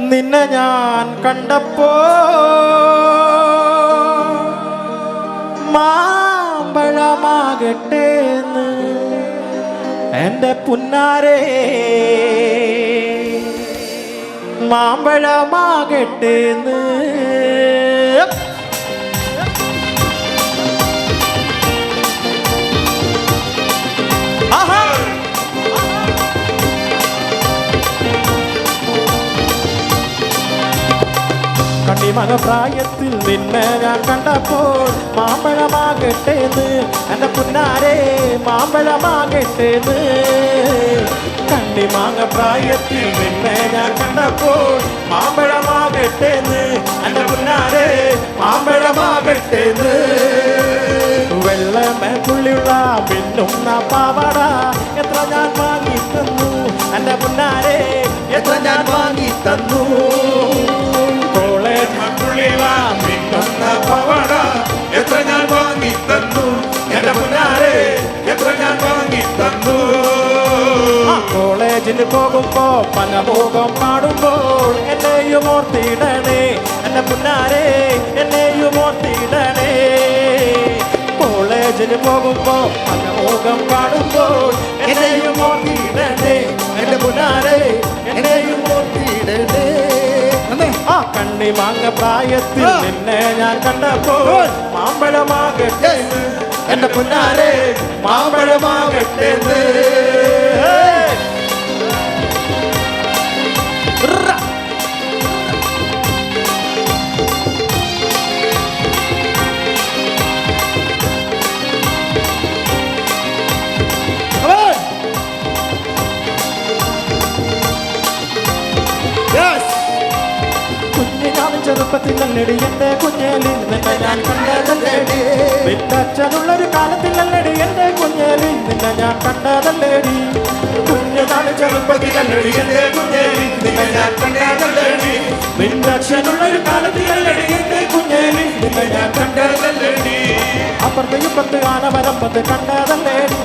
നിന്നെ ഞാൻ കണ്ടപ്പോ മാമ്പഴമാകട്ടേന്ന് എൻ്റെ പുന്നാരേ, മാമ്പഴമാകട്ടേന്ന്. കണ്ണിമക പ്രായത്തിൽ നിന്നെ ഞാൻ കണ്ടപ്പോൾ മാമ്പഴമാകട്ടേന്ന് എൻ്റെ പുന്നാരേ, മാമ്പഴമാകട്ടേന്ന്. കണ്ണിമാങ്ങ പ്രായത്തിൽ നിന്നെ ഞാൻ കണ്ടപ്പോൾ മാമ്പഴമാകട്ടേന്ന് എൻ്റെ പുന്നാരേ, മാമ്പഴമാകട്ടേന്ന്. വെള്ളമേ പുള്ളിയുള്ള പിന്നുന്ന പാവാട എത്ര ഞാൻ വാങ്ങി തന്നു എൻ്റെ പുന്നാരേ, എത്ര ഞാൻ വാങ്ങി തന്നു. പവാട എത്ര ഞാൻ വാങ്ങി തന്നു എന്റെ മുന്നാരെ, എത്ര ഞാൻ വാങ്ങി തന്നു. കോളേജിൽ പോകുമ്പോ പനഭോഗം പാടുമ്പോൾ എന്നെയും ഓർത്തിടണേ എന്റെ മുന്നാരെ, എന്നെയും ഓർത്തിടണേ. കോളേജിൽ പോകുമ്പോ പനഭോഗം പാടുമ്പോൾ എന്നെയും ഓർത്തിടണേ എന്റെ മുന്നാരെ, എന്നെയും ഓർത്തിടണേ. ആ കണ്ണിമാങ്ങ പ്രായത്തിൽ നിന്നെ ഞാൻ കണ്ടപ്പോൾ മാമ്പഴമാകട്ടെ എന്റെ പുന്നാരെ, മാമ്പഴമാകട്ടെ. ചെറുപ്പത്തിലല്ലടി എന്റെ കുഞ്ഞേലി നിന്നെ ഞാൻ കണ്ടതല്ലേടി, നിന്റെ അച്ഛനുള്ളൊരു കാലത്തിലല്ലടി എന്റെ കുഞ്ഞേലി നിന്നെ ഞാൻ കണ്ടതല്ലേടി. കുഞ്ഞുനാൾ ചെറുപ്പത്തിലല്ലടി എന്റെ കുഞ്ഞേലി നിന്നെ ഞാൻ കണ്ടതല്ലേടി, നിന്റെ അച്ഛനുള്ളൊരു കാലത്തിലല്ലടി എന്റെ കുഞ്ഞേലി നിന്നെ ഞാൻ കണ്ടതല്ലേടി. അപ്പുറത്ത് ഇപ്പുറത്ത് ആനവരമ്പത്ത് കണ്ടതല്ലേടി,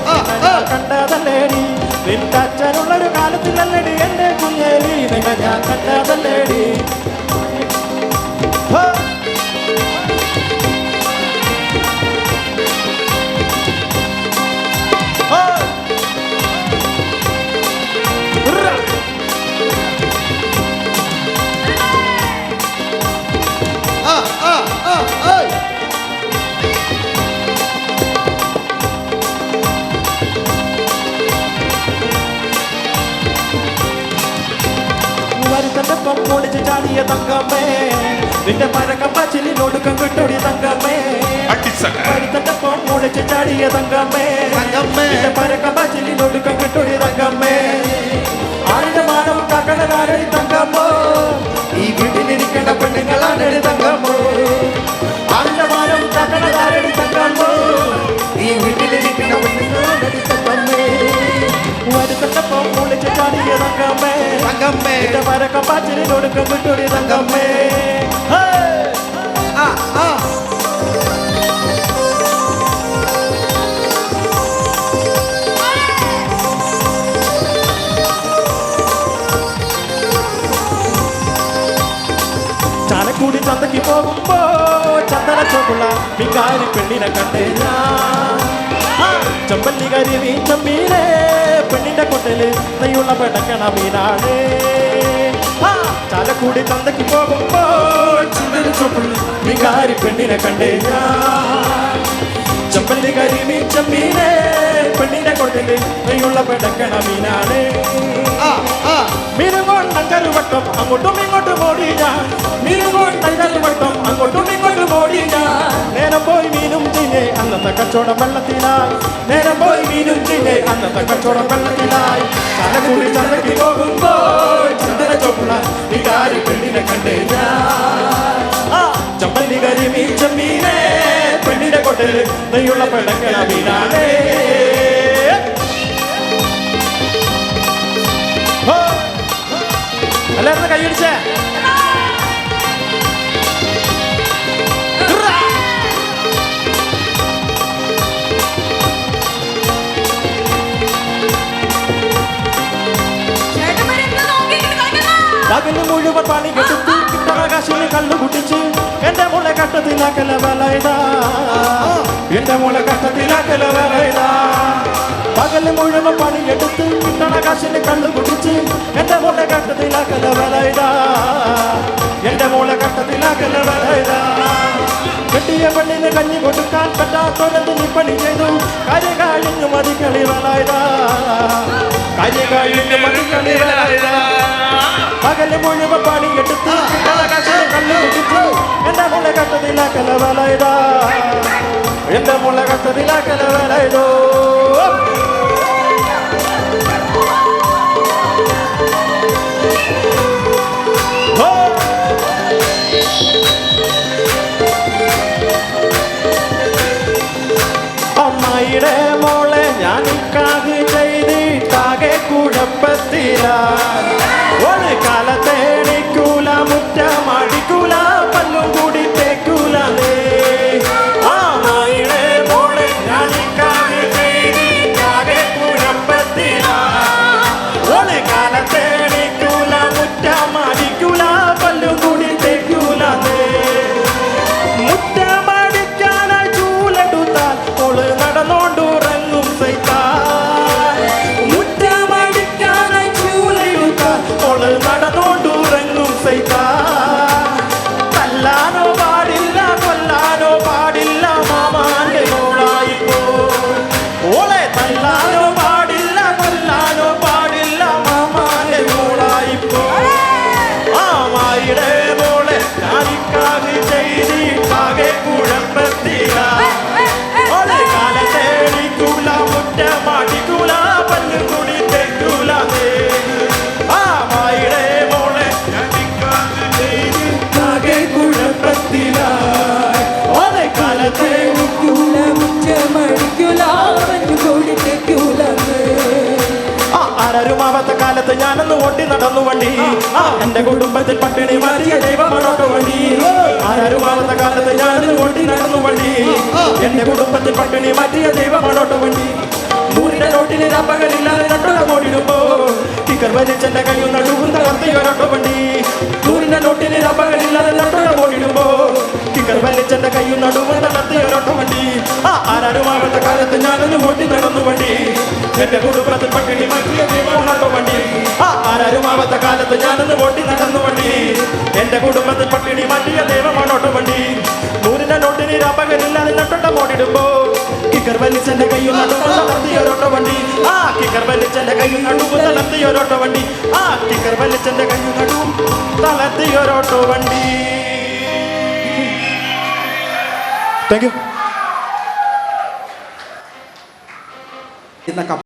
കണ്ടതല്ലേടി. നിന്റെ അച്ഛനുള്ളൊരു കാലത്തിലല്ലടി എന്റെ കുഞ്ഞേലി നിന്നെ ഞാൻ കണ്ടതല്ലേടി. വരുത്തപ്പം പൊടിച്ച് ചാടിയ തങ്കമ്മേ, നിന്റെ പരക്കമ്പച്ചിലിനൊടുക്കം കിട്ടൊടി തങ്കമ്മേ. വരുത്തപ്പം പൊടിച്ച് ചാടിയ തങ്കമ്മേ, നിന്റെ പരക്കമ്പച്ചിലിനൊടുക്കം കിട്ടൊടി തങ്കമ്മേ. ആരുടെ മാനം കാക്കണകാരടി തങ്കമ്മോ, ഈ വീട്ടിലിരിക്കേണ്ട പെണ്ണുങ്ങളാണ് തങ്കമ്മോ. ആരുടെ മാനം കാക്കണകാരടി തങ്കമ്മോ, ഈ വീട്ടിലിരിക്കേണ്ട പെണ്ണുങ്ങളാണ് തങ്കമ്മേ. വരുത്തപ്പം പൊടിച്ച് ചാടിയ തങ്കമ്മേ, നിന്റെ പരക്കമ്പച്ചിലിനൊടുക്കം കിട്ടൊടി തങ്കമ്മേ. ചാലക്കുടി ചന്തയ്ക്ക് പോകുമ്പോ ചന്ദന ചോപ്പുള്ള മിങ്കാരി പെണ്ണിനെ കണ്ടേ ഞാൻ. ചെമ്പല്ലി കരിമീൻ ചെമ്മീനെ പെണ്ണിന്റെ കൊട്ടല് നെയ്യുള്ള പെടക്കണ മീനാണ്. ചാലക്കുടി ചന്തയ്ക്ക് പോകുമ്പോ ചന്ദന ചോപ്പുള്ള മിങ്കാരി പെണ്ണിനെ കണ്ടേ ഞാൻ. ചെമ്പല്ലി കരിമീൻ ചെമ്മീനെ പെണ്ണിന്റെ കൊട്ടല് നെയ്യുള്ള പെടക്കണ മീനാണ്. മീനും കൊണ്ടം കരുവട്ടം അങ്ങോട്ടും ഇങ്ങോട്ടും ഓടി ഞാൻ, മീനും കൊണ്ടം കരുവട്ടം അങ്ങോട്ടും ഇങ്ങോട്ടും ഓടി ഞാൻ. നേരം പോയി മീനും ചെയ്യേ അന്നത്തെ കച്ചവടം വെള്ളത്തിലായി, നേരം പോയി മീനും ചെയ്യേ അന്നത്തെ കച്ചവടം വെള്ളത്തിലായി. ചാലക്കുടി ചന്തയ്ക്ക് പോകുമ്പോൾ ചന്ദന ചോപ്പുള്ള വികാരി പെണ്ണിനെ കണ്ടേ ഞാൻ. ചമ്പല്ലി കരിമീൻ ചെമ്മീനെ പെണ്ണിന്റെ കൊട്ടല് നെയ്യുള്ള പെടക്കണ മീനാണേ. എല്ലാവരും കൈയടിച്ചേ. പകല് മുഴുവൻ പണിയെടുത്ത് കിട്ടണകാശിന് കള്ളു കുടിച്ച് എന്റെ മോളെ കട്ടത്തിലാക്കല വലയിടാ എന്റെ മോളെ കട്ടത്തിലാക്കല വലയിടാ പകല് മുഴുവൻ പണിയെടുത്ത് കിട്ടണകാശിന് കള്ളു കുടിച്ച് എന്റെ മോളെ കട്ടത്തിലാക്കല വലയിടാ എന്റെ മോളെ കട്ടത്തിലാക്കല വലയിടാ കെട്ടിയ പെണ്ണിന് കഞ്ഞി കൊടുക്കാൻ പറ്റാത്തോരത്തിന് പണി ചെയ്തു കാര്യം കഴിഞ്ഞു മതിക്കളി വലയിടാ കാര്യം കഴിഞ്ഞു മതിക്കളി വലയിടാ പകല് മുഴുവൻ പണിയെടുത്ത് കിട്ടണകാശിന് കള്ളു കുടിച്ച് എന്റെ മോളെ കട്ടത്തിലാക്കല വലയിടാ എന്റെ മോളെ കട്ടത്തിലാക്കല വലയിടോ അമ്മയുടെ മോളെ ഞാൻ കാത് ചെയ്തിട്ടാകെ കുഴപ്പത്തില ഒരു കാലത്തേണിക്കൂല മുറ്റമടിക്കൂല പല്ലും കൂടി തേക്കൂല അമ്മയുടെ മോളെ ഞാൻ കാത് ചെയ്തിട്ടാകെ കുഴപ്പത്തില ഒരു കാലത്തേണിക്കൂല മുറ്റമടിക്കൂല പല്ലും കൂടി തേക്കൂല മുറ്റമടിക്കാനായി ചൂലെടുത്താൽ ഓള് നടന്നോണ്ടുറങ്ങും സൈത്താൻ മുറ്റമടിക്കാനായി ചൂലെടുത്താൽ ഓള് നടന്നോണ്ടുറങ്ങും സൈത്താൻ തല്ലാനോ പാടില്ല കൊല്ലാനോ പാടില്ല മാമാന്റെ മോളായിപ്പോ ഓളെ തല്ലാനോ പാടില്ല കൊല്ലാനോ പാടില്ല മാമാന്റെ മോളായിപ്പോ ആമായിടെ മോളെ ഞാനിക്കാതെ ചെയ്തിട്ടാകെ കുഴപ്പത്തില ഓളെ കാലത്തേണിക്കൂല മുറ്റമാടിക്കൂല പല്ലും കൂടി തെക്കൂല ആമായിടെ മോളെ ഞാനിക്കാതെ ചെയ്തിട്ടാകെ കുഴപ്പത്തില ഓളെ കാലത്തേണിക്കൂല മുറ്റമടിക്കൂല പല്ലും കൂടി തെക്കൂല ആരുമാവാത്ത കാലത്ത് ഞാനൊന്ന് ഓട്ടി നടന്നു വണ്ടി എന്റെ കുടുംബത്തിൽ പട്ടിണി മാറ്റിയ ദൈവമാണോട്ടോ വണ്ടി ആരുമാവാത്ത കാലത്ത് ഞാനൊന്ന് ഓട്ടി നടന്നു വണ്ടി എന്റെ കുടുംബത്തിൽ പട്ടിണി മാറ്റിയ ദൈവമാണോട്ടോ വണ്ടി നൂറിന്റെ നോട്ടിന് പകലില്ലാതെ രണ്ടോട ഓടിടുമ്പോ ടിക്കർ വലിച്ചെന്റെ കയ്യും നടുവും തളർത്തിയൊരോട്ടോ വണ്ടി നൂറിന്റെ നോട്ടിന് പകലില്ലാതെ രണ്ടോട ഓടിടുമ്പോ ടിക്കർ വലിച്ചെന്റെ കയ്യും നടുവും തളർത്തിയൊരോട്ടോ വണ്ടി ആരുമാവാത്ത കാലത്ത് ഞാനൊന്ന് ഓട്ടി നടന്നു വണ്ടി എന്റെ കുടുംബത്തിൽ പട്ടിണി മാറ്റിയ ദൈവമാണോട്ടോ വണ്ടി ആരുമാവാത്ത കാലത്ത് ഞാനൊന്ന് ഓട്ടി നടന്നു വണ്ടി എന്റെ കുടുംബത്തിൽ പട്ടിണി മാറ്റിയ ദൈവമാണോട്ടോ വണ്ടി നൂറിന്റെ നോട്ടിന് പകലില്ലാതെ രണ്ടോട്ട ഓടിടുമ്പോ കിക്കർ വലിച്ചെന്റെ കയ്യും നടുവും തളർത്തിയൊരോട്ടോ വണ്ടി കിക്കർ വലിച്ചെന്റെ കയ്യും നടുവും തളർത്തിയൊരോട്ടോ വണ്ടി കിക്കർ വലിച്ചെന്റെ കയ്യും നടുവും തളർത്തിയൊരോട്ടോ വണ്ടി. Thank you.